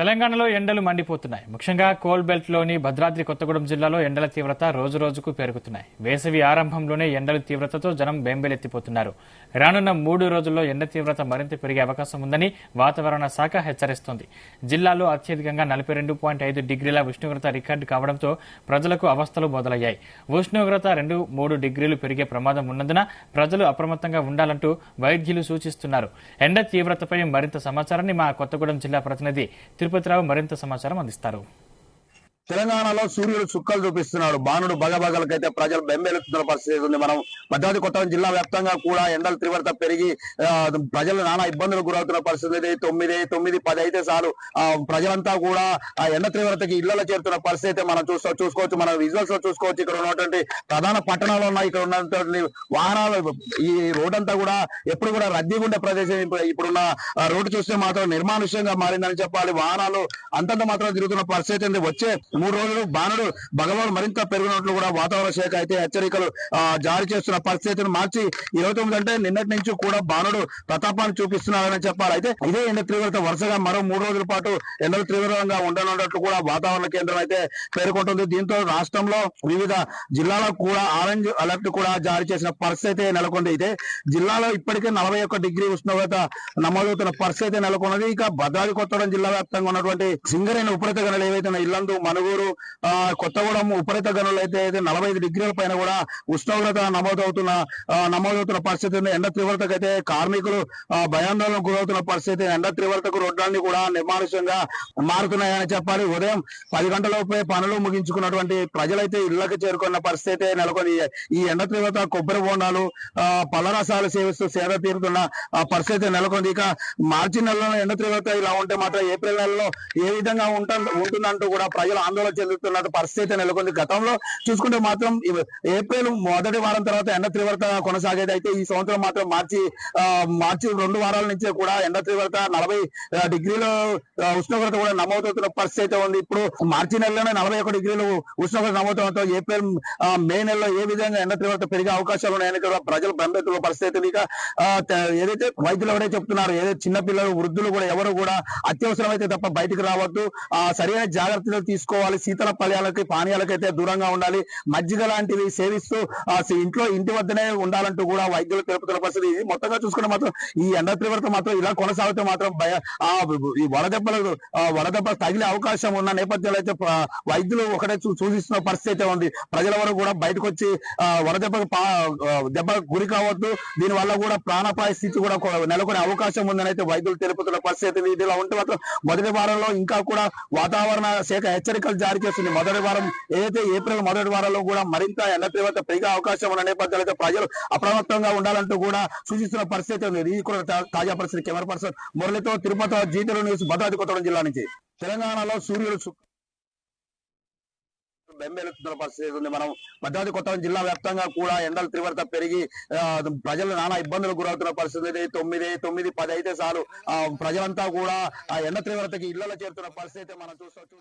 తెలంగాణలో ఎండలు మండిపోతున్నాయి. ముఖ్యంగా కోల్ బెల్ట్ లోని భద్రాద్రి కొత్తగూడెం జిల్లాలో ఎండల తీవ్రత రోజురోజుకు పెరుగుతున్నాయి. వేసవి ఆరంభంలోనే ఎండల తీవ్రతతో జనం బెంబేలెత్తిపోతున్నారు. రానున్న 3 రోజుల్లో ఎండ తీవ్రత మరింత పెరిగే అవకాశం ఉందని వాతావరణ శాఖ హెచ్చరిస్తోంది. జిల్లాలో అత్యధికంగా 42.5 డిగ్రీల ఉష్ణోగ్రత రికార్డు కావడంతో ప్రజలకు అవస్థలు మొదలయ్యాయి. ఉష్ణోగ్రత 2-3 డిగ్రీలు పెరిగే ప్రమాదం ఉన్నందున ప్రజలు అప్రమత్తంగా ఉండాలంటూ వైద్యులు సూచిస్తున్నారు. ఎండ తీవ్రతపై మరింత సమాచారాన్ని మా కొత్తగూడెం జిల్లా ప్రతినిధి తిరుపతిరావు మరింత సమాచారం అందిస్తారు. తెలంగాణలో సూర్యుడు చుక్కలు చూపిస్తున్నాడు. బాణుడు బగబగలకైతే ప్రజలు బెంబేలెత్తుతున్న పరిస్థితి ఉంది. మనం భద్రాద్రి కొత్తగూడెం జిల్లా వ్యాప్తంగా కూడా ఎండల తీవ్రత పెరిగి ప్రజలు నానా ఇబ్బందులకు గురవుతున్న పరిస్థితి. 9, 10 అయితే చాలు ప్రజలంతా కూడా ఆ ఎండ తీవ్రతకి ఇళ్లలో చేరుతున్న పరిస్థితి మనం చూసుకోవచ్చు. మనం విజువల్స్ లో చూసుకోవచ్చు. ఇక్కడ ఉన్నటువంటి ప్రధాన పట్టణాలు ఉన్నాయి. ఇక్కడ ఉన్నటువంటి వాహనాలు, ఈ రోడ్ అంతా కూడా ఎప్పుడు కూడా రద్దీగా ఉండే ప్రదేశం. ఇప్పుడున్న రోడ్డు చూస్తే మాత్రం నిర్మానుష్యంగా మారిందని చెప్పాలి. వాహనాలు అంతంత మాత్రం తిరుగుతున్న పరిస్థితి ఉంది. వచ్చే 3 రోజులు బాణుడు భగవాన్ మరింత పెరిగినట్లు కూడా వాతావరణ శాఖ అయితే హెచ్చరికలు జారీ చేస్తున్న పరిస్థితిని మార్చి 29 అంటే నిన్నటి నుంచి కూడా బాణుడు ప్రతాపాన్ని చూపిస్తున్నారని చెప్పాలి. అయితే ఇదే ఎండ తీవ్రత వరుసగా మరో 3 రోజుల పాటు ఎండలు తీవ్రంగా ఉండనున్నట్లు కూడా వాతావరణ కేంద్రం అయితే పేర్కొంటుంది. దీంతో రాష్ట్రంలో వివిధ జిల్లాలకు కూడా ఆరెంజ్ అలర్ట్ కూడా జారీ చేసిన పరిస్థితి నెలకొంది. అయితే జిల్లాలో ఇప్పటికే 41 డిగ్రీ ఉష్ణోగ్రత నమోదవుతున్న పరిస్థితి నెలకొన్నది. ఇక భద్రాద్రి కొత్తగూడెం జిల్లా వ్యాప్తంగా ఉన్నటువంటి సింగరేణి ఉపరితల గనులు ఏవైతే ఇల్లందు, మనుగూరు, కొత్తగూడెం ఉపరితల గనులు అయితే 45 డిగ్రీల పైన కూడా ఉష్ణోగ్రత నమోదవుతున్న పరిస్థితి ఉంది. ఎండ తీవ్రతకు అయితే కార్మికులు భయాందోళనకు గురవుతున్న పరిస్థితి. ఎండ తీవ్రతకు రోడ్లన్నీ కూడా నిర్మానుష్యంగా మారుతున్నాయని చెప్పాలి. ఉదయం 10 గంటలలోపే పనులు ముగించుకున్నటువంటి ప్రజలైతే ఇళ్లకు చేరుకున్న పరిస్థితి నెలకొని ఈ ఎండ తీవ్రత కొబ్బరి బోండాలు, పళ్ళ రసాలు సేవిస్తూ సేద తీరుతున్న పరిస్థితి నెలకొంది. ఇక మార్చి నెలలో ఎండ తీవ్రత ఇలా ఉంటే మాత్రం ఏప్రిల్ నెలలో ఏ విధంగా ఉంటుందంటూ కూడా ప్రజలు ఆందోళన చెందుతున్న పరిస్థితి నెలకొంది. గతంలో చూసుకుంటే మాత్రం ఏప్రిల్ మొదటి వారం తర్వాత ఎండ తీవ్రత కొనసాగేది. అయితే ఈ సంవత్సరం మాత్రం మార్చి 2 వారాల నుంచే కూడా ఎండ తీవ్రత 40 డిగ్రీల ఉష్ణోగ్రత కూడా నమోదవుతున్న పరిస్థితి ఉంది. ఇప్పుడు మార్చి నెలలోనే 41 డిగ్రీలు ఉష్ణోగ్రత నమోదవడంతో ఏప్రిల్, మే నెలలో ఏ విధంగా ఎండ తీవ్రత పెరిగే అవకాశాలు ఉన్నాయని కూడా ప్రజలు బెంబెత్తున్న పరిస్థితి. ఇక ఏదైతే వైద్యులు ఎవరైతే చెప్తున్నారు, ఏదైతే చిన్నపిల్లలు, వృద్ధులు కూడా ఎవరు కూడా అత్యవసరం అయితే తప్ప బయటకు రావద్దు, సరైన జాగ్రత్తలు తీసుకోవాలి, శీతల పానీయాలకైతే దూరంగా ఉండాలి, మజ్జిగ లాంటివి సేవిస్తూ ఇంటి వద్దనే ఉండాలంటూ కూడా వైద్యులు తెలుపుతున్న పరిస్థితి. ఇది మొత్తంగా చూసుకుంటే మాత్రం ఈ ఎండ తీవ్రత మాత్రం ఇలా కొనసాగితే మాత్రం ఈ వడదెబ్బ తగిలే అవకాశం ఉన్న నేపథ్యంలో అయితే వైద్యులు ఒకటే సూచిస్తున్న పరిస్థితి ఉంది. ప్రజలెవరూ కూడా బయటకు వచ్చి దెబ్బ గురి కావద్దు, దీని వల్ల కూడా ప్రాణాపాయ స్థితి కూడా నెలకొనే అవకాశం ఉందని అయితే వైద్యులు తెలుపుతున్న పరిస్థితి. ఇదిలా ఉంటే మాత్రం మొదటి వారంలో ఇంకా కూడా వాతావరణ శాఖ హెచ్చరికలు జారీ చేస్తుంది. మొదటి వారం ఏదైతే ఏప్రిల్ మొదటి వారంలో కూడా మరింత ఎండ తీవ్రత పెరిగే అవకాశం ఉన్న నేపథ్యంలో అయితే ప్రజలు అప్రమత్తంగా ఉండాలంటూ కూడా సూచిస్తున్న పరిస్థితి ఉంది. ఇది కూడా తాజా పరిస్థితి. కెమెరా పర్సన్ మురళితో తిరుపతి, జీటీవీ న్యూస్, భద్రాద్రి కొత్తగూడెం జిల్లా నుంచి. తెలంగాణలో సూర్యుడు బెంబేలెత్తుతున్న పరిస్థితి ఉంది. మనం భద్రాద్రి కొత్తగూడెం జిల్లా వ్యాప్తంగా కూడా ఎండల తీవ్రత పెరిగి ప్రజలు నానా ఇబ్బందులకు గురవుతున్న పరిస్థితి. 9, 10 అయితే చాలు ప్రజలంతా కూడా ఆ ఎండ తీవ్రతకి ఇళ్లలో చేరుతున్న పరిస్థితి మనం చూసుకోవచ్చు.